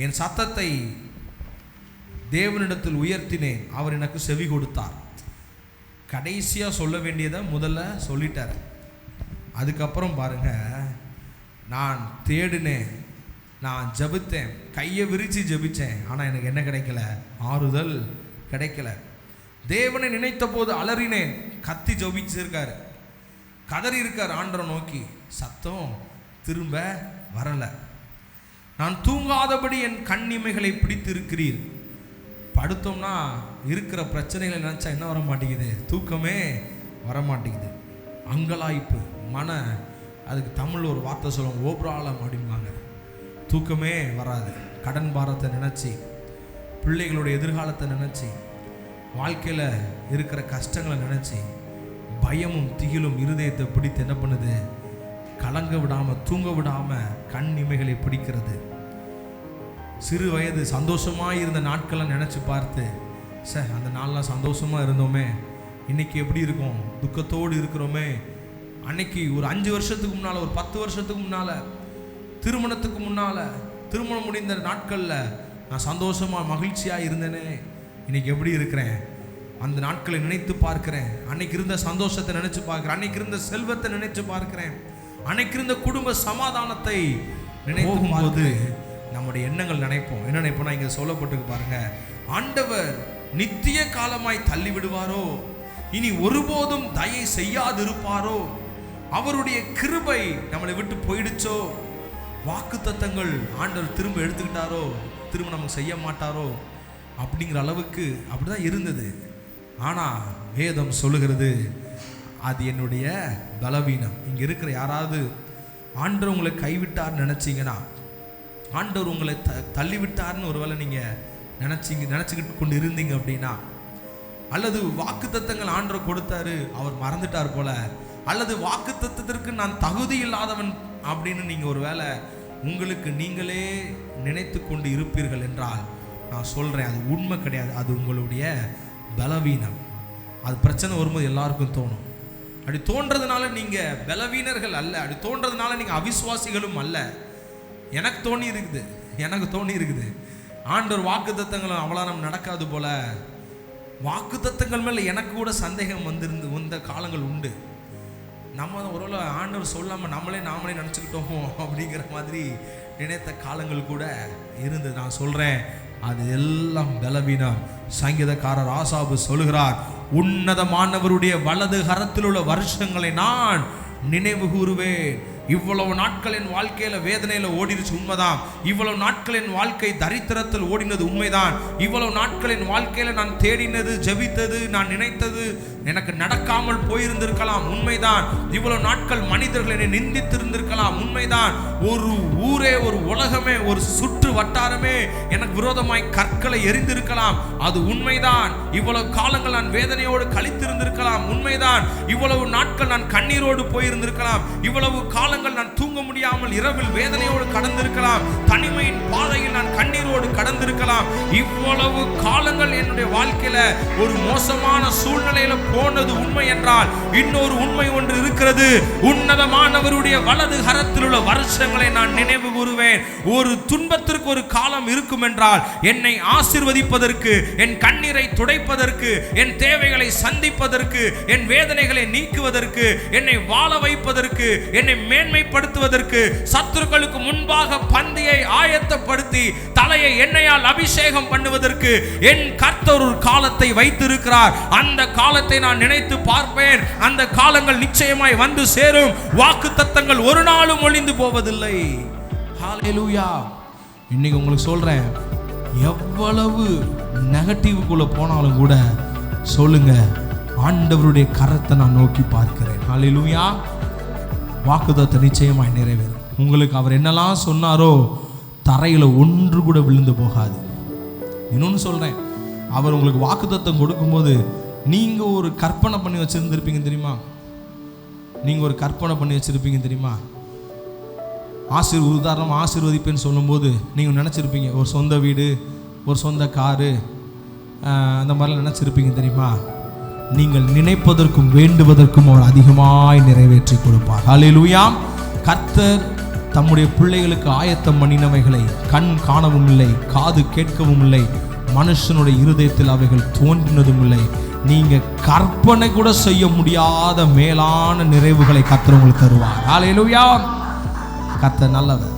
என் சத்தத்தை தேவனிடத்தில் உயர்த்தினேன், அவர் எனக்கு செவி கொடுத்தார். கடைசியாக சொல்ல வேண்டியதை முதல்ல சொல்லிட்டார். அதுக்கப்புறம் பாருங்க, நான் தேடினேன், நான் ஜெபித்தேன், கையை விரித்து ஜெபித்தேன், ஆனால் எனக்கு என்ன கிடைக்கல? ஆறுதல் கிடைக்கல. தேவனை நினைத்த போது அலறினேன், கத்தி ஜெபிச்சிருக்காரு, கதறி இருக்கார் ஆண்டரை நோக்கி, சத்தம் திரும்ப வரலை. நான் தூங்காதபடி என் கண்ணிமைகளை பிடித்து இருக்கிறீர். படுத்தோம்னா இருக்கிற பிரச்சனைகளை நினச்சா என்ன வர மாட்டேங்குது? தூக்கமே வர மாட்டேங்குது. அங்கலாய்ப்பு, அதுக்கு தமிழ் ஒரு வார்த்தை சொல்லுவாங்க, ஓப்ராலம் அப்படிம்பாங்க. தூக்கமே வராது. கடன் பாரத்தை நினச்சி, பிள்ளைகளோட எதிர்காலத்தை நினச்சி, வாழ்க்கையில் இருக்கிற கஷ்டங்களை நினச்சி, பயமும் திகிலும் இருதயத்தை பிடித்து என்ன பண்ணுது? கலங்க விடாமல், தூங்க விடாமல் கண் இமைகளை பிடிக்கிறது. சிறு வயது சந்தோஷமாக இருந்த நாட்களை நினச்சி பார்த்து, சார் அந்த நாள்லாம் சந்தோஷமாக இருந்தோமே, இன்றைக்கி எப்படி இருக்கும்? துக்கத்தோடு இருக்கிறோமே. அன்னைக்கு ஒரு 5 வருஷத்துக்கு முன்னால், ஒரு 10 வருஷத்துக்கு முன்னால், திருமணத்துக்கு முன்னால், திருமணம் முடிந்த நாட்களில் நான் சந்தோஷமாக மகிழ்ச்சியாக இருந்தேனே, இன்றைக்கி எப்படி இருக்கிறேன்? அந்த நாட்களை நினைத்து பார்க்கிறேன். அன்னைக்கு இருந்த சந்தோஷத்தை நினைச்சு பார்க்கிறேன், அன்னைக்கு இருந்த செல்வத்தை நினைச்சு பார்க்கிறேன், அன்னைக்கு இருந்த குடும்ப சமாதானத்தை நினைக்கும் போது நம்முடைய எண்ணங்கள் நினைப்போம். என்ன நினைப்போம்னா, இங்கே சொல்லப்பட்டிருக்கு பாருங்க, ஆண்டவர் நித்திய காலமாய் தள்ளி விடுவாரோ, இனி ஒருபோதும் தயை செய்யாதிருப்பாரோ, அவருடைய கிருபை நம்மளை விட்டு போயிடுச்சோ, வாக்குத்தத்தங்கள் ஆண்டவர் திரும்ப எடுத்துக்கிட்டாரோ, திரும்ப நமக்கு செய்ய மாட்டாரோ அப்படிங்கிற அளவுக்கு அப்படிதான் இருந்தது. ஆனால் வேதம் சொல்லுகிறது, அது என்னுடைய பலவீனம். இங்கே இருக்கிற யாராவது ஆண்டவர் உங்களை கைவிட்டார்னு நினச்சிங்கன்னா, ஆண்டவர் உங்களை தள்ளிவிட்டார்னு ஒருவேளை நீங்கள் நினச்சிக்கிட்டு கொண்டு இருந்தீங்க அப்படின்னா, அல்லது வாக்குத்தத்தங்கள் ஆண்டவர் கொடுத்தாரு, அவர் மறந்துட்டார் போல, அல்லது வாக்குத்தத்தத்திற்கு நான் தகுதி இல்லாதவன் அப்படின்னு நீங்கள் ஒரு வேளை உங்களுக்கு நீங்களே நினைத்து கொண்டு இருப்பீர்கள் என்றால், நான் சொல்கிறேன், அது உண்மை கிடையாது. அது உங்களுடைய பலவீனம். அது பிரச்சனை வரும்போது எல்லாருக்கும் தோணும். அப்படி தோன்றதுனால நீங்கள் பலவீனர்கள் அல்ல, அப்படி தோன்றதுனால நீங்கள் அவிசுவாசிகளும் அல்ல. எனக்கு தோணி இருக்குது ஆண்டவர் வாக்குத்தத்தங்களும் அவ்வளோ நம்ம நடக்காது போல, வாக்குத்தத்தங்கள் மேலே எனக்கு கூட சந்தேகம் வந்த காலங்கள் உண்டு. நம்ம ஒருவேளை ஆண்டவர் சொல்லாமல் நாமளே நினச்சிக்கிட்டோமோ அப்படிங்கிற மாதிரி நினைத்த காலங்கள் கூட இருந்து. நான் சொல்கிறேன், அது எல்லாம் பலவீனம். சங்கீதக்காரர் ஆசாபு சொல்லுகிறார், உன்னதமானவருடைய வலது கரத்தில் உள்ள வருஷங்களை நான் நினைவு கூறுவேன். இவ்வளவு நாட்கள் என் வாழ்க்கையில வேதனையில ஓடிடுச்சு, உண்மைதான். இவ்வளவு நாட்கள் என் வாழ்க்கை தரித்திரத்தில் ஓடினது உண்மைதான். இவ்வளவு நாட்கள் என் வாழ்க்கையில நான் தேடினது, ஜெபித்தது, நான் நினைத்தது எனக்கு நடக்காமல் போயிருந்திருக்கலாம், உண்மைதான். இவ்வளவு நாட்கள் மனிதர்கள் என்னை நிந்தித்திருந்திருக்கலாம், உண்மைதான். ஒரு ஊரே, ஒரு உலகமே, ஒரு சுற்று வட்டாரமே எனக்கு விரோதமாய் கற்களை எரிந்திருக்கலாம், அது உண்மைதான். இவ்வளவு காலங்கள் நான் வேதனையோடு கழித்திருந்திருக்கலாம், உண்மைதான். இவ்வளவு நாட்கள் நான் கண்ணீரோடு போயிருந்திருக்கலாம், இவ்வளவு காலங்கள் நான் தூங்க முடியாமல் இரவில் வேதனையோடு கடந்திருக்கலாம், தனிமையின் பாதையில் நான் கண்ணீரோடு கடந்திருக்கலாம். இவ்வளவு காலங்கள் என்னுடைய வாழ்க்கையில ஒரு மோசமான சூழ்நிலையில போனது உண்மை என்றால், இன்னொரு உண்மை ஒன்று இருக்கிறது. உன்னதமானவருடைய வலது கரத்தில் உள்ள வருஷங்களை நான் நினைவு கூறுவேன். ஒரு துன்பத்திற்கு ஒரு காலம் இருக்கும் என்றால், என்னை ஆசீர்வதிப்பதற்கு, என் கண்ணீரை துடைப்பதற்கு, என் தேவைகளை சந்திப்பதற்கு, என் வேதனைகளை நீக்குவதற்கு, என்னை வாழ வைப்பதற்கு, என்னை மேன்மைப்படுத்துவதற்கு, சத்துருக்களுக்கு முன்பாக பந்தியை ஆயத்தப்படுத்தி தலையை எண்ணெயால் அபிஷேகம் பண்ணுவதற்கு என் கர்த்தர் ஒரு காலத்தை வைத்திருக்கிறார். அந்த காலத்தை நான் நினைத்து பார்ப்பேன். அந்த காலங்கள் நிச்சயமாய் வந்து சேரும். வாக்குத்தத்தங்கள் ஒரு நாளும் ஒளிந்து போவதில்லை. ஹல்லேலூயா. இன்னைக்கு உங்களுக்கு சொல்றேன், எவ்வளவு நெகட்டிவ்க்குள்ள போனாலும் கூட சொல்லுங்க, ஆண்டவருடைய கரத்தை நான் நோக்கி பார்க்கிறேன். ஹல்லேலூயா. வாக்குத்தத்தம் நிச்சயமாய் நிறைவேறும். உங்களுக்கு அவர் என்னெல்லாம் சொன்னாரோ தரையில் ஒன்று கூட விழுந்து போகாது. இன்னொன்று சொல்கிறேன், அவர் உங்களுக்கு வாக்குத்தத்தம் கொடுக்கும்போது நீங்கள் ஒரு கற்பனை பண்ணி வச்சுருந்துருப்பீங்க தெரியுமா? நீங்கள் ஒரு கற்பனை பண்ணி வச்சுருப்பீங்க தெரியுமா? உதாரணம் ஆசீர்வதிப்பேன்னு சொல்லும்போது நீங்கள் நினச்சிருப்பீங்க, ஒரு சொந்த வீடு, ஒரு சொந்த காரு, அந்த மாதிரிலாம் நினச்சிருப்பீங்க தெரியுமா? நீங்கள் நினைப்பதற்கும் வேண்டுவதற்கும் அவர் அதிகமாய் நிறைவேற்றி கொடுப்பார். ஹல்லேலூயா. கர்த்தர் தம்முடைய பிள்ளைகளுக்கு ஆயத்தம் பண்ணினவைகளை கண் காணவும் இல்லை, காது கேட்கவும் இல்லை, மனுஷனுடைய இருதயத்தில் அவைகள் தோன்றினதும் இல்லை. நீங்க கற்பனை கூட செய்ய முடியாத மேலான நிறைவுகளை கர்த்தர் உங்களுக்கு தருவார். ஹல்லேலூயா. கர்த்தர் நல்லவர்.